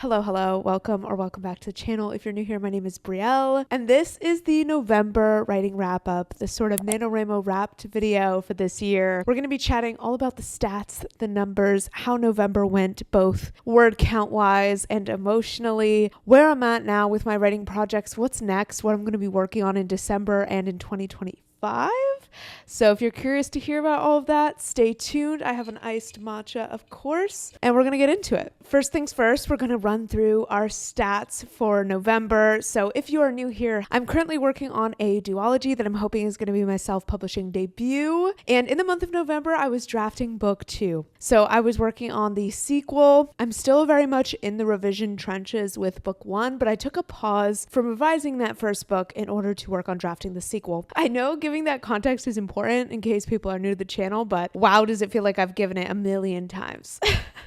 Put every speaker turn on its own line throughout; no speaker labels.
Hello, welcome back to the channel. If you're new here, my name is Brielle, and this is the November writing wrap-up, the sort of NaNoWrimo wrapped video for this year. We're going to be chatting all about the stats, the numbers, how November went, both word count-wise and emotionally, where I'm at now with my writing projects, what's next, what I'm going to be working on in December and in 2025. So if you're curious to hear about all of that, stay tuned. I have an iced matcha, of course, and we're going to get into it. First things first, we're going to run through our stats for November. So if you are new here, I'm currently working on a duology that I'm hoping is going to be my self-publishing debut. And in the month of November, I was drafting book 2. So I was working on the sequel. I'm still very much in the revision trenches with book 1, but I took a pause from revising that first book in order to work on drafting the sequel. I know giving that context is important in case people are new to the channel, but wow, does it feel like I've given it a million times.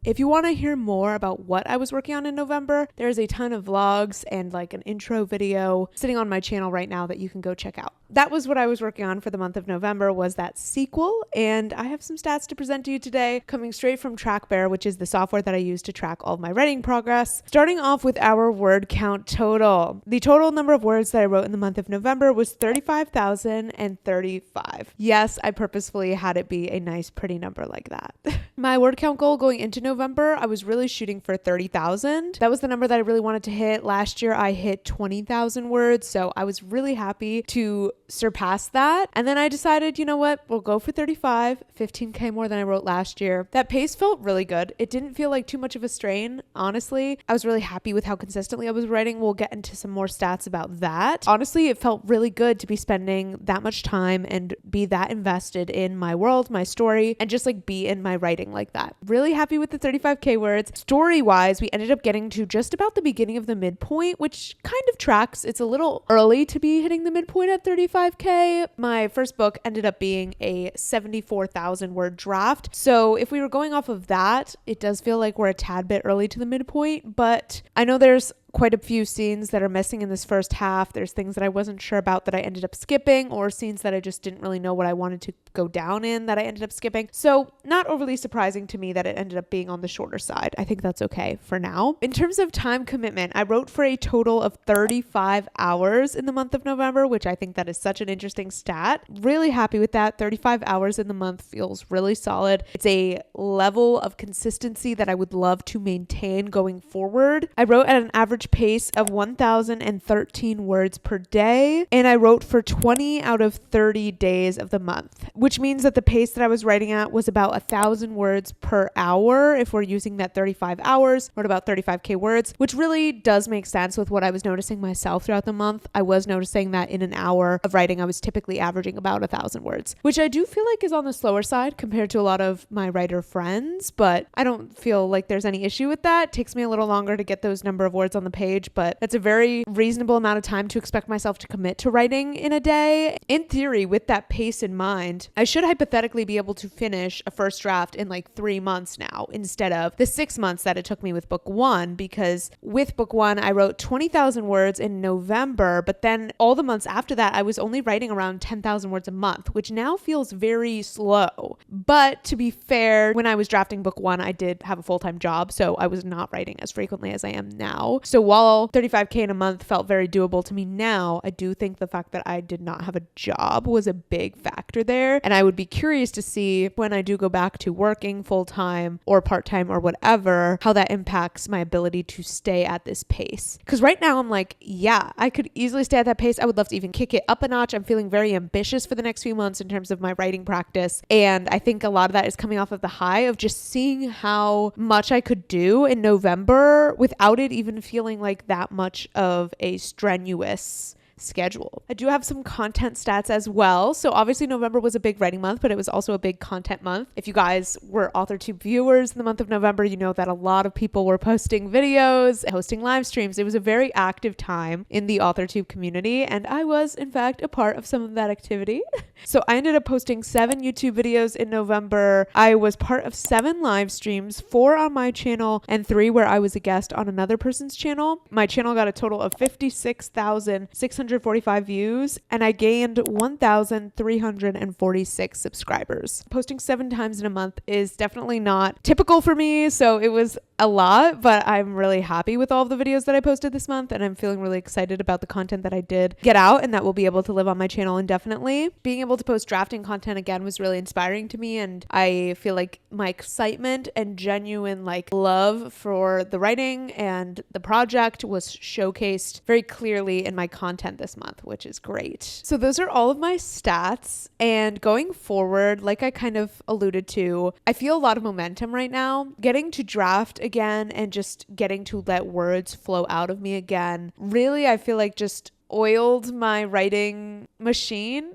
If you want to hear more about what I was working on in November, there's a ton of vlogs and like an intro video sitting on my channel right now that you can go check out. That was what I was working on for the month of November, was that sequel, and I have some stats to present to you today coming straight from TrackBear, which is the software that I use to track all of my writing progress. Starting off with our word count total. The total number of words that I wrote in the month of November was 35,035. Yes, I purposefully had it be a nice, pretty number like that. My word count goal going into November, I was really shooting for 30,000. That was the number that I really wanted to hit. Last year, I hit 20,000 words, so I was really happy to surpass that. And then I decided, you know what, we'll go for 35, 15K more than I wrote last year. That pace felt really good. It didn't feel like too much of a strain, honestly. I was really happy with how consistently I was writing. We'll get into some more stats about that. Honestly, it felt really good to be spending that much time and be that invested in my world, my story, and just like be in my writing like that. Really happy with the 35K words. Story-wise, we ended up getting to just about the beginning of the midpoint, which kind of tracks. It's a little early to be hitting the midpoint at 35K. My first book ended up being a 74,000 word draft. So if we were going off of that, it does feel like we're a tad bit early to the midpoint, but I know there's quite a few scenes that are missing in this first half. There's things that I wasn't sure about that I ended up skipping, or scenes that I just didn't really know what I wanted to go down in that I ended up skipping. So not overly surprising to me that it ended up being on the shorter side. I think that's okay for now. In terms of time commitment, I wrote for a total of 35 hours in the month of November, which I think that is such an interesting stat. Really happy with that. 35 hours in the month feels really solid. It's a level of consistency that I would love to maintain going forward. I wrote at an average pace of 1,013 words per day, and I wrote for 20 out of 30 days of the month, which means that the pace that I was writing at was about 1,000 words per hour. If we're using that 35 hours, wrote about 35K words, which really does make sense with what I was noticing myself throughout the month. I was noticing that in an hour of writing, I was typically averaging about 1,000 words, which I do feel like is on the slower side compared to a lot of my writer friends, but I don't feel like there's any issue with that. It takes me a little longer to get those number of words on the page, but that's a very reasonable amount of time to expect myself to commit to writing in a day. In theory, with that pace in mind, I should hypothetically be able to finish a first draft in like 3 months now, instead of the 6 months that it took me with book 1, because with book 1, I wrote 20,000 words in November, but then all the months after that, I was only writing around 10,000 words a month, which now feels very slow. But to be fair, when I was drafting book 1, I did have a full-time job, so I was not writing as frequently as I am now. So while 35K in a month felt very doable to me now, I do think the fact that I did not have a job was a big factor there. And I would be curious to see when I do go back to working full-time or part-time or whatever, how that impacts my ability to stay at this pace. Because right now I'm like, yeah, I could easily stay at that pace. I would love to even kick it up a notch. I'm feeling very ambitious for the next few months in terms of my writing practice. And I think a lot of that is coming off of the high of just seeing how much I could do in November without it even feeling like that much of a strenuous schedule. I do have some content stats as well. So obviously November was a big writing month, but it was also a big content month. If you guys were authortube viewers in the month of November, you know that a lot of people were posting videos, hosting live streams. It was a very active time in the authortube community, and I was in fact a part of some of that activity. So I ended up posting 7 YouTube videos in November. I was part of 7 live streams, 4 on my channel and 3 where I was a guest on another person's channel. My channel got a total of 56,645 views, and I gained 1,346 subscribers. Posting 7 times in a month is definitely not typical for me, so it was a lot, but I'm really happy with all of the videos that I posted this month, and I'm feeling really excited about the content that I did get out and that will be able to live on my channel indefinitely. Being able to post drafting content again was really inspiring to me, and I feel like my excitement and genuine like love for the writing and the project was showcased very clearly in my content this month, which is great. So those are all of my stats, and going forward, like I kind of alluded to, I feel a lot of momentum right now. Getting to draft again and just getting to let words flow out of me again, really, I feel like just oiled my writing machine.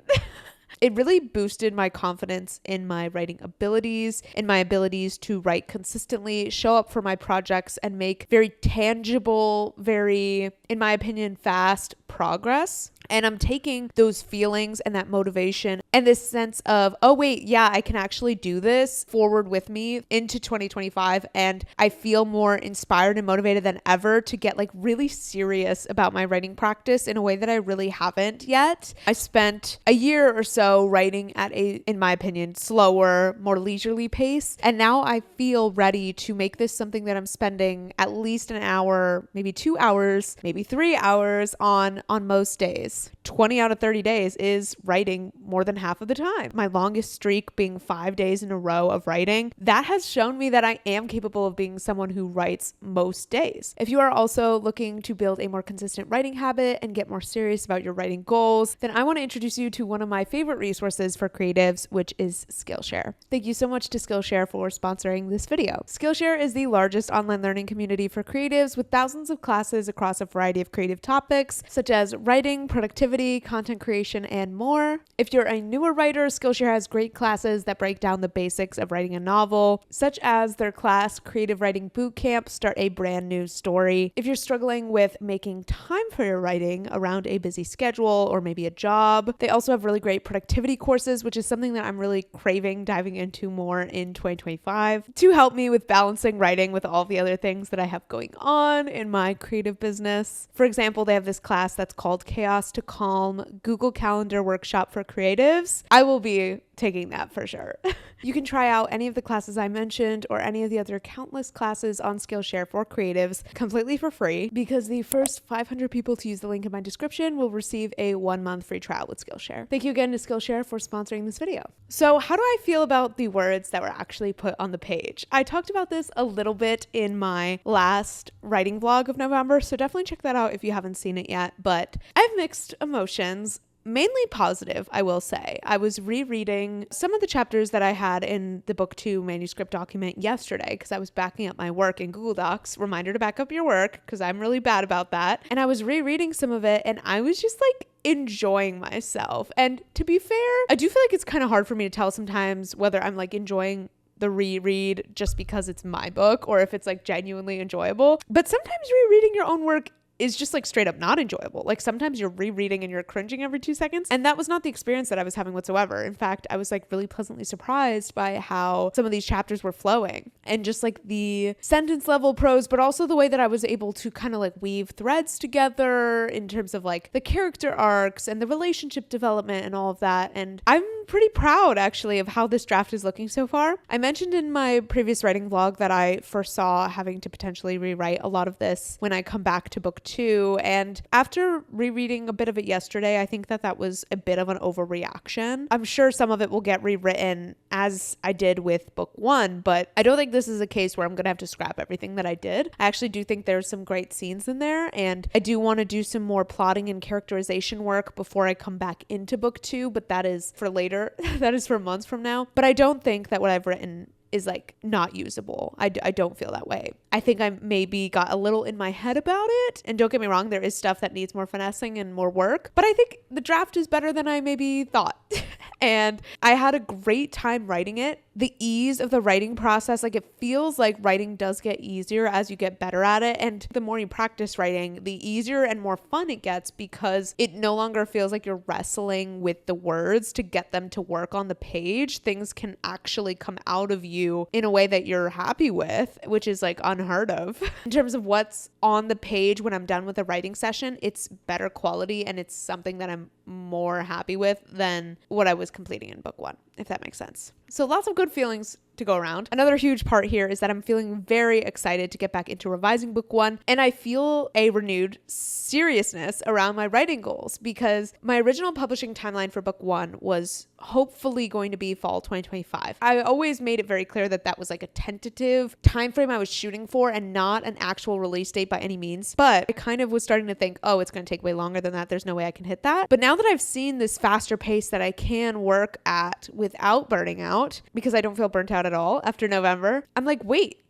It really boosted my confidence in my writing abilities, in my abilities to write consistently, show up for my projects, and make very tangible, very, in my opinion, fast progress. And I'm taking those feelings and that motivation and this sense of, oh wait, yeah, I can actually do this forward with me into 2025. And I feel more inspired and motivated than ever to get like really serious about my writing practice in a way that I really haven't yet. I spent a year or so writing at a, in my opinion, slower, more leisurely pace. And now I feel ready to make this something that I'm spending at least an hour, maybe 2 hours, maybe 3 hours on most days. 20 out of 30 days is writing more than half of the time. My longest streak being 5 days in a row of writing. That has shown me that I am capable of being someone who writes most days. If you are also looking to build a more consistent writing habit and get more serious about your writing goals, then I want to introduce you to one of my favorite resources for creatives, which is Skillshare. Thank you so much to Skillshare for sponsoring this video. Skillshare is the largest online learning community for creatives with thousands of classes across a variety of creative topics such as writing, productivity, content creation, and more. If you're a newer writer, Skillshare has great classes that break down the basics of writing a novel, such as their class Creative Writing Bootcamp, Start a Brand New Story. If you're struggling with making time for your writing around a busy schedule or maybe a job, they also have really great productivity courses, which is something that I'm really craving diving into more in 2025 to help me with balancing writing with all the other things that I have going on in my creative business. For example, they have this class that's called Chaos to Calm Google Calendar Workshop for Creatives. I will be taking that for sure. You can try out any of the classes I mentioned or any of the other countless classes on Skillshare for creatives completely for free, because the first 500 people to use the link in my description will receive a 1-month free trial with Skillshare. Thank you again to Skillshare for sponsoring this video. So how do I feel about the words that were actually put on the page? I talked about this a little bit in my last writing vlog of November, so definitely check that out if you haven't seen it yet, but I have mixed emotions. Mainly positive, I will say. I was rereading some of the chapters that I had in the book 2 manuscript document yesterday because I was backing up my work in Google Docs. Reminder to back up your work because I'm really bad about that. And I was rereading some of it and I was just like enjoying myself. And to be fair, I do feel like it's kind of hard for me to tell sometimes whether I'm like enjoying the reread just because it's my book or if it's like genuinely enjoyable. But sometimes rereading your own work is just like straight up not enjoyable. Like sometimes you're rereading and you're cringing every 2 seconds. And that was not the experience that I was having whatsoever. In fact, I was like really pleasantly surprised by how some of these chapters were flowing and just like the sentence level prose, but also the way that I was able to kind of like weave threads together in terms of like the character arcs and the relationship development and all of that. And I'm pretty proud actually of how this draft is looking so far. I mentioned in my previous writing vlog that I foresaw having to potentially rewrite a lot of this when I come back to book 2. And after rereading a bit of it yesterday, I think that that was a bit of an overreaction. I'm sure some of it will get rewritten as I did with book 1, but I don't think this is a case where I'm going to have to scrap everything that I did. I actually do think there's some great scenes in there, and I do want to do some more plotting and characterization work before I come back into book 2, but that is for later. That is for months from now. But I don't think that what I've written is like not usable. I don't feel that way. I think I maybe got a little in my head about it. And don't get me wrong, there is stuff that needs more finessing and more work, but I think the draft is better than I maybe thought. And I had a great time writing it. The ease of the writing process, like it feels like writing does get easier as you get better at it. And the more you practice writing, the easier and more fun it gets because it no longer feels like you're wrestling with the words to get them to work on the page. Things can actually come out of you in a way that you're happy with, which is like unheard of. In terms of what's on the page when I'm done with a writing session, it's better quality and it's something that I'm more happy with than what I was completing in book 1. if that makes sense. So lots of good feelings to go around. Another huge part here is that I'm feeling very excited to get back into revising book one, and I feel a renewed seriousness around my writing goals because my original publishing timeline for book one was hopefully going to be fall 2025. I always made it very clear that that was like a tentative time frame I was shooting for and not an actual release date by any means, but I kind of was starting to think, oh, it's going to take way longer than that. There's no way I can hit that. But now that I've seen this faster pace that I can work at without burning out, because I don't feel burnt out at all after November, I'm like, wait,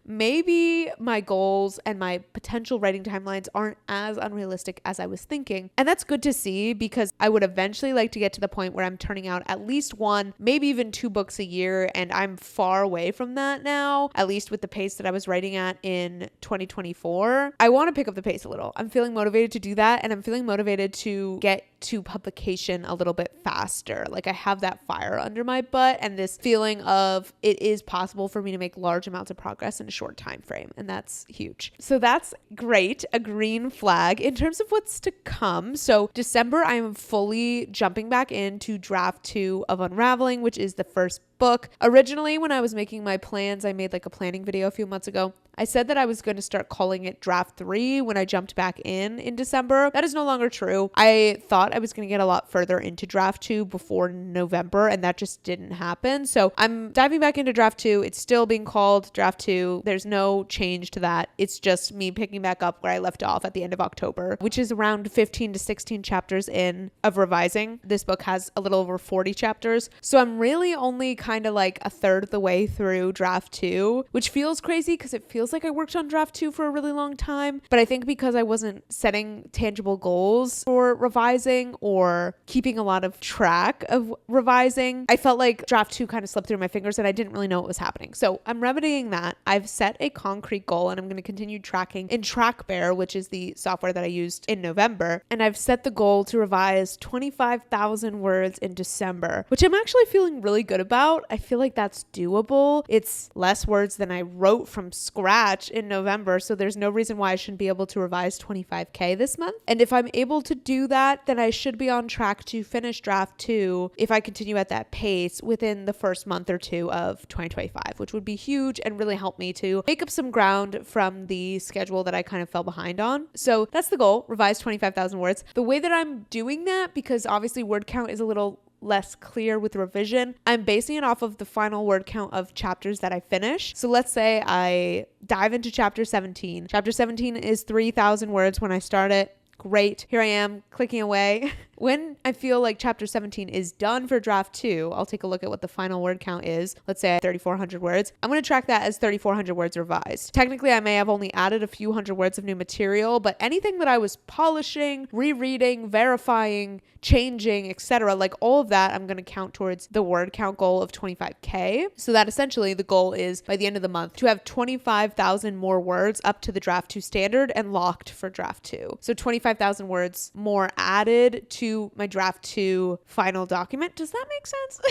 maybe my goals and my potential writing timelines aren't as unrealistic as I was thinking. And that's good to see because I would eventually like to get to the point where I'm turning out at least one, maybe even 2 books a year. And I'm far away from that now, at least with the pace that I was writing at in 2024. I want to pick up the pace a little. I'm feeling motivated to do that. And I'm feeling motivated to get to publication a little bit faster. Like I have that fire under my butt and this feeling of it is possible for me to make large amounts of progress in a short time frame, and that's huge. So that's great, a green flag. In terms of what's to come, so December I am fully jumping back into draft 2 of Unraveling, which is the first book. Originally, when I was making my plans, I made like a planning video a few months ago. I said that I was going to start calling it draft 3 when I jumped back in December. That is no longer true. I thought I was going to get a lot further into draft 2 before November, and that just didn't happen. So I'm diving back into draft 2. It's still being called draft 2. There's no change to that. It's just me picking back up where I left off at the end of October, which is around 15 to 16 chapters in of revising. This book has a little over 40 chapters. So I'm really only kind of like a third of the way through draft 2, which feels crazy because it feels like I worked on draft 2 for a really long time. But I think because I wasn't setting tangible goals for revising or keeping a lot of track of revising, I felt like draft 2 kind of slipped through my fingers and I didn't really know what was happening. So I'm remedying that. I've set a concrete goal and I'm going to continue tracking in TrackBear, which is the software that I used in November. And I've set the goal to revise 25,000 words in December, which I'm actually feeling really good about. I feel like that's doable. It's less words than I wrote from scratch in November, so there's no reason why I shouldn't be able to revise 25K this month. And if I'm able to do that, then I should be on track to finish draft 2 if I continue at that pace within the first month or two of 2025, which would be huge and really help me to make up some ground from the schedule that I kind of fell behind on. So that's the goal, revise 25,000 words. The way that I'm doing that, because obviously word count is a little less clear with revision, I'm basing it off of the final word count of chapters that I finish. So let's say I dive into chapter 17. Chapter 17 is 3,000 words when I start it. Great. Here I am clicking away. When I feel like chapter 17 is done for draft 2, I'll take a look at what the final word count is. Let's say 3,400 words. I'm going to track that as 3,400 words revised. Technically, I may have only added a few hundred words of new material, but anything that I was polishing, rereading, verifying, changing, etc., like all of that, I'm going to count towards the word count goal of 25K. So that essentially the goal is by the end of the month to have 25,000 more words up to the draft 2 standard and locked for draft 2. So 25,000 words more added to my draft 2 final document. Does that make sense?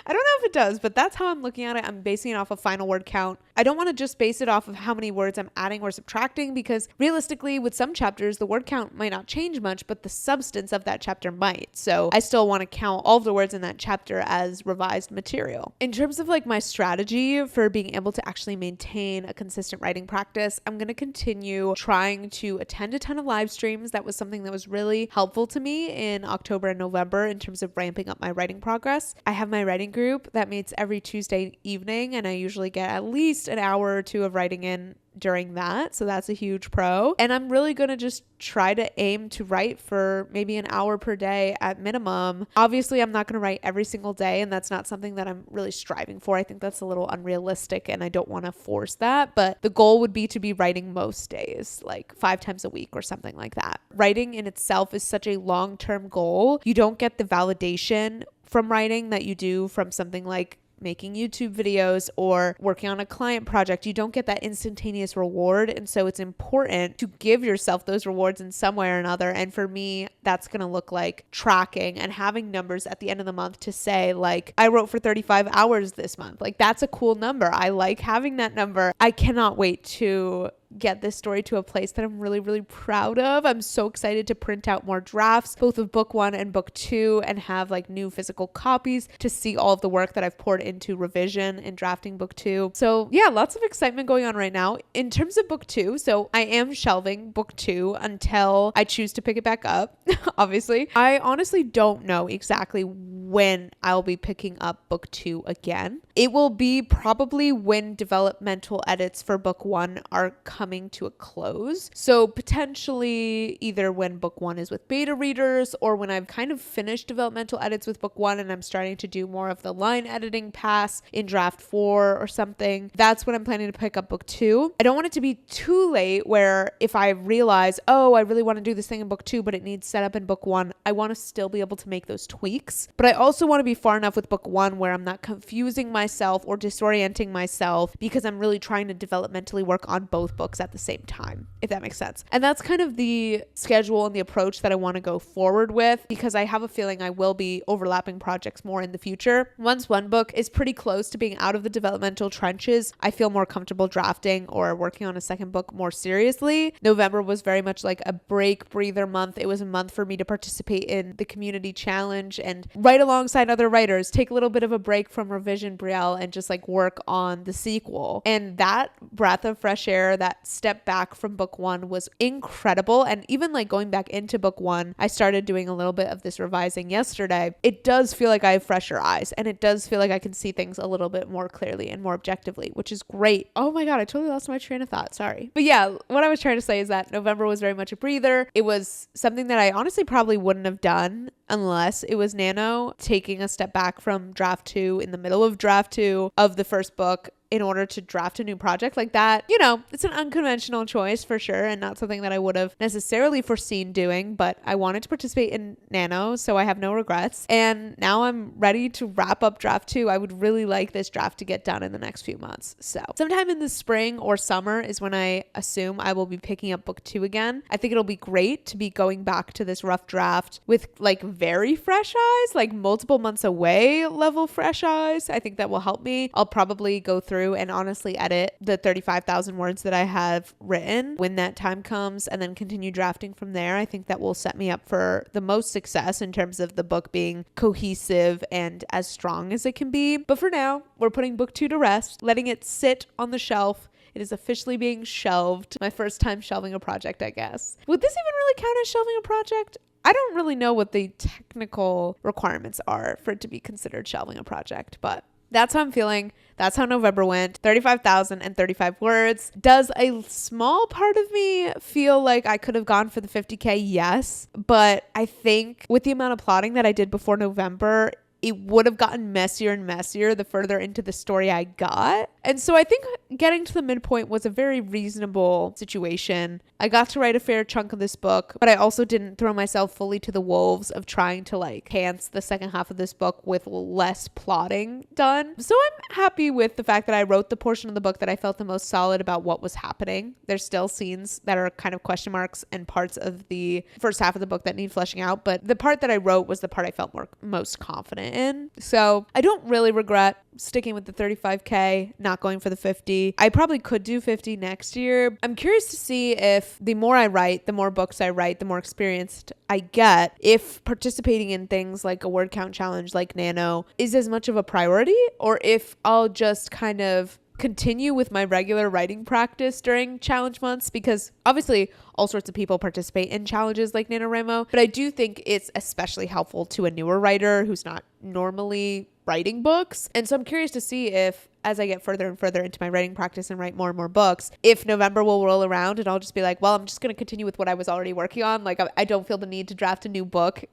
I don't know if it does, but that's how I'm looking at it. I'm basing it off a final word count. I don't want to just base it off of how many words I'm adding or subtracting, because realistically with some chapters, the word count might not change much, but the substance of that chapter might. So I still want to count all of the words in that chapter as revised material. In terms of like my strategy for being able to actually maintain a consistent writing practice, I'm going to continue trying to attend a ton of live streams. That was something that was really helpful to me in October and November in terms of ramping up my writing progress. I have my writing group that meets every Tuesday evening, and I usually get at least an hour or two of writing in during that. So that's a huge pro. And I'm really going to just try to aim to write for maybe an hour per day at minimum. Obviously, I'm not going to write every single day, and that's not something that I'm really striving for. I think that's a little unrealistic and I don't want to force that. But the goal would be to be writing most days, like 5 times a week or something like that. Writing in itself is such a long-term goal. You don't get the validation from writing that you do from something like making YouTube videos or working on a client project. You don't get that instantaneous reward. And so it's important to give yourself those rewards in some way or another. And for me, that's going to look like tracking and having numbers at the end of the month to say, like, I wrote for 35 hours this month. Like, that's a cool number. I like having that number. I cannot wait to get this story to a place that I'm really, really proud of. I'm so excited to print out more drafts, both of book 1 and book 2, and have like new physical copies to see all of the work that I've poured into revision and drafting book 2. So yeah, lots of excitement going on right now. In terms of book 2, so I am shelving book 2 until I choose to pick it back up. Obviously, I honestly don't know exactly when I'll be picking up book 2 again. It will be probably when developmental edits for book 1 are coming to a close. So potentially either when book 1 is with beta readers, or when I've kind of finished developmental edits with book 1 and I'm starting to do more of the line editing pass in draft 4 or something. That's when I'm planning to pick up book 2. I don't want it to be too late where if I realize, oh, I really want to do this thing in book 2, but it needs set up in book 1, I want to still be able to make those tweaks. But I also want to be far enough with book 1 where I'm not confusing myself or disorienting myself because I'm really trying to developmentally work on both books at the same time, if that makes sense. And that's kind of the schedule and the approach that I want to go forward with, because I have a feeling I will be overlapping projects more in the future. Once one book is pretty close to being out of the developmental trenches, I feel more comfortable drafting or working on a second book more seriously. November was very much like a break breather month. It was a month for me to participate in the community challenge and write alongside other writers, take a little bit of a break from revision brielle and just like work on the sequel. And that breath of fresh air, that step back from book 1 was incredible. And even like going back into book 1, I started doing a little bit of this revising yesterday. It does feel like I have fresher eyes, and it does feel like I can see things a little bit more clearly and more objectively, which is great. Oh my God, I totally lost my train of thought. Sorry. But yeah, what I was trying to say is that November was very much a breather. It was something that I honestly probably wouldn't have done unless it was Nano taking a step back from draft 2 in the middle of draft 2 of the first book in order to draft a new project like that. You know, it's an unconventional choice for sure, and not something that I would have necessarily foreseen doing, but I wanted to participate in Nano, so I have no regrets. And now I'm ready to wrap up draft 2. I would really like this draft to get done in the next few months. So sometime in the spring or summer is when I assume I will be picking up book 2 again. I think it'll be great to be going back to this rough draft with like very fresh eyes, like multiple months away level fresh eyes. I think that will help me. I'll probably go through and honestly edit the 35,000 words that I have written when that time comes, and then continue drafting from there. I think that will set me up for the most success in terms of the book being cohesive and as strong as it can be. But for now, we're putting book 2 to rest, letting it sit on the shelf. It is officially being shelved. My first time shelving a project, I guess. Would this even really count as shelving a project? I don't really know what the technical requirements are for it to be considered shelving a project, but that's how I'm feeling. That's how November went. 35,035 words. Does a small part of me feel like I could have gone for the 50K? Yes. But I think with the amount of plotting that I did before November, it would have gotten messier and messier the further into the story I got. And so I think getting to the midpoint was a very reasonable situation. I got to write a fair chunk of this book, but I also didn't throw myself fully to the wolves of trying to like pants the second half of this book with less plotting done. So I'm happy with the fact that I wrote the portion of the book that I felt the most solid about what was happening. There's still scenes that are kind of question marks and parts of the first half of the book that need fleshing out, but the part that I wrote was the part I felt most confident in. So I don't really regret sticking with the 35K, not going for the 50. I probably could do 50 next year. I'm curious to see if the more I write, the more books I write, the more experienced I get, if participating in things like a word count challenge like Nano is as much of a priority, or if I'll just kind of continue with my regular writing practice during challenge months, because obviously all sorts of people participate in challenges like NaNoWriMo, but I do think it's especially helpful to a newer writer who's not normally writing books. And so I'm curious to see if, as I get further and further into my writing practice and write more and more books, if November will roll around and I'll just be like, well, I'm just going to continue with what I was already working on. Like, I don't feel the need to draft a new book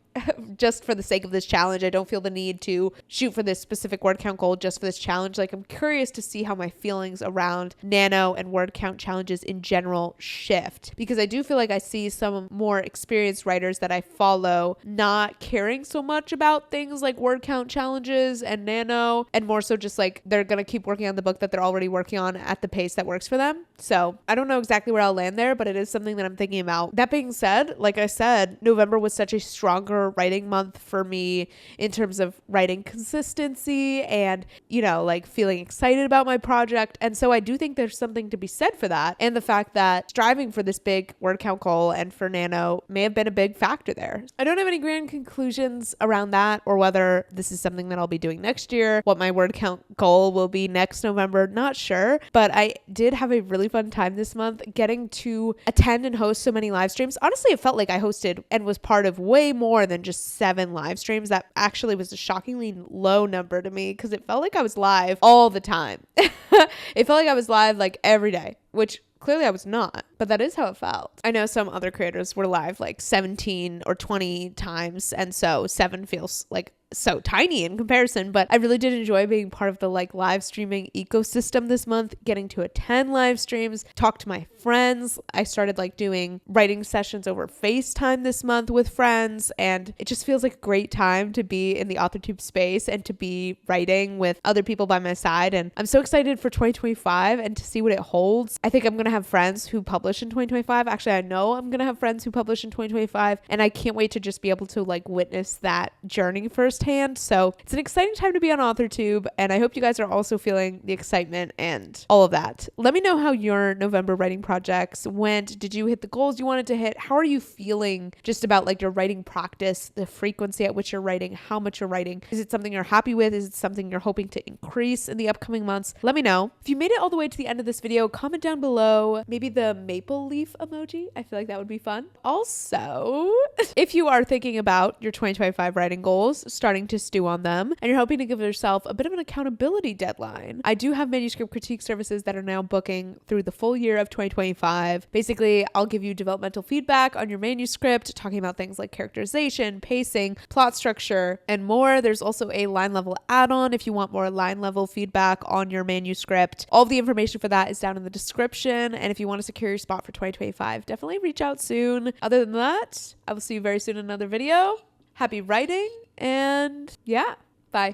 just for the sake of this challenge. I don't feel the need to shoot for this specific word count goal just for this challenge. Like, I'm curious to see how my feelings around nano and word count challenges in general shift, because I do feel like I see some more experienced writers that I follow not caring so much about things like word count challenges and nano, and more so just like they're going to keep keep working on the book that they're already working on at the pace that works for them. So I don't know exactly where I'll land there, but it is something that I'm thinking about. That being said, like I said, November was such a stronger writing month for me in terms of writing consistency and, like feeling excited about my project. And so I do think there's something to be said for that. And the fact that striving for this big word count goal and for Nano may have been a big factor there. I don't have any grand conclusions around that or whether this is something that I'll be doing next year. What my word count goal will be next November, not sure. But I did have a really fun time this month getting to attend and host so many live streams. Honestly, it felt like I hosted and was part of way more than just 7 live streams. That actually was a shockingly low number to me because it felt like I was live all the time. It felt like I was live like every day, which clearly I was not, but that is how it felt. I know some other creators were live like 17 or 20 times, and so 7 feels like so tiny in comparison, but I really did enjoy being part of the like live streaming ecosystem this month, getting to attend live streams, talk to my friends. I started like doing writing sessions over FaceTime this month with friends, and it just feels like a great time to be in the authortube space and to be writing with other people by my side. And I'm so excited for 2025 and to see what it holds. I think I'm going to have friends who publish in 2025. Actually, I know I'm going to have friends who publish in 2025, and I can't wait to just be able to like witness that journey firsthand. So it's an exciting time to be on authortube, and I hope you guys are also feeling the excitement and all of that. Let me know how your November writing projects went. Did you hit the goals you wanted to hit? How are you feeling just about like your writing practice, the frequency at which you're writing, how much you're writing? Is it something you're happy with? Is it something you're hoping to increase in the upcoming months? Let me know. If you made it all the way to the end of this video, comment down below maybe the maple leaf emoji. I feel like that would be fun. Also, if you are thinking about your 2025 writing goals, starting to stew on them, and you're hoping to give yourself a bit of an accountability deadline, I do have manuscript critique services that are now booking through the full year of 2025. Basically, I'll give you developmental feedback on your manuscript, talking about things like characterization, pacing, plot structure, and more. There's also a line level add-on if you want more line level feedback on your manuscript. All of the information for that is down in the description, and if you want to secure your spot for 2025, definitely reach out soon. Other than that, I will see you very soon in another video. Happy writing, and yeah, bye.